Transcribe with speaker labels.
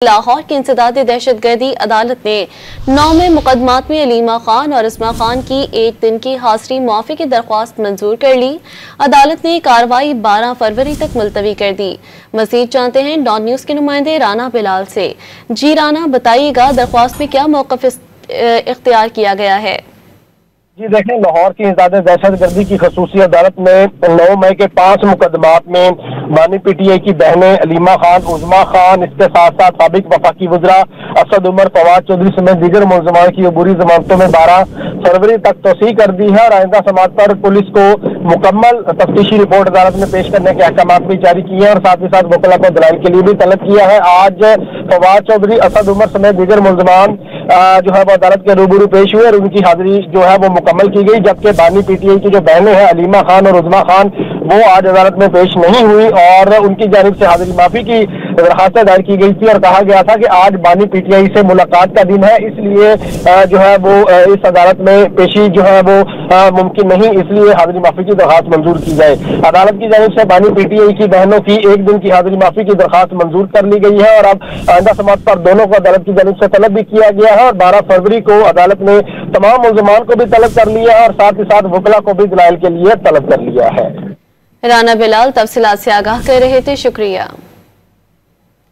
Speaker 1: लाहौर की इंसदादी दहशतगर्दी अदालत ने 9 मुकदमात में अलीमा खान और इस्मा खान की एक दिन की हाजिरी मुआफ़ी की दरख्वास्त मंजूर कर ली। अदालत ने कार्रवाई 12 फरवरी तक मुलतवी कर दी। मज़ीद जानते हैं डॉन न्यूज़ के नुमाइंदे राना बिलाल से। जी राना, बताइएगा दरख्वास्त में क्या मौक़िफ़ इख्तियार किया गया है?
Speaker 2: जी देखें, लाहौर की इंसदादी दहशतगर्दी की खसूसी अदालत ने 9 मई के 5 मुकदमात में बानी पीटीआई की बहनें अलीमा खान, उज़मा खान, इसके साथ साथ साबिक वफाकी वज़रा असद उमर, फवाद चौधरी समेत दीगर मुलज़मान की अबूरी जमानतों में 12 फरवरी तक तोसी कर दी है और आइंदा समात पर पुलिस को मुकम्मल तफ्तीशी रिपोर्ट अदालत में पेश करने के अहकाम भी जारी किए हैं और साथ ही साथ वकला को दलाइल के लिए भी तलब किया है। आज फवाद चौधरी, असद उमर समेत दीगर मुलज़मान जो है वो अदालत के रूबरू पेश हुए और उनकी हाजिरी जो है वो मुकम्मल की गई, जबकि बानी पीटीआई की जो बहनें हैं अलीमा खान और उज़मा खान वो आज अदालत में पेश नहीं हुई और उनकी जानिब से हाजिरी माफी की दरखास्त दायर की गई थी और कहा गया था कि आज बानी पीटीआई से मुलाकात का दिन है, इसलिए जो है वो इस अदालत में पेशी जो है वो मुमकिन नहीं, इसलिए हाजिरी माफी की दरखास्त मंजूर की जाए। अदालत की जानिब से बानी पीटीआई की बहनों की एक दिन की हाजिरी माफी की दरखास्त मंजूर कर ली गई है और अब आइंदा समात पर दोनों को अदालत की जानिब से तलब भी किया गया है और 12 फरवरी को अदालत ने तमाम मुलज़मान को भी तलब कर लिया है और साथ ही साथ वकला को भी दलाइल के लिए तलब कर लिया है।
Speaker 1: राना बिलाल तफसीलात से आगाह कर रहे थे, शुक्रिया।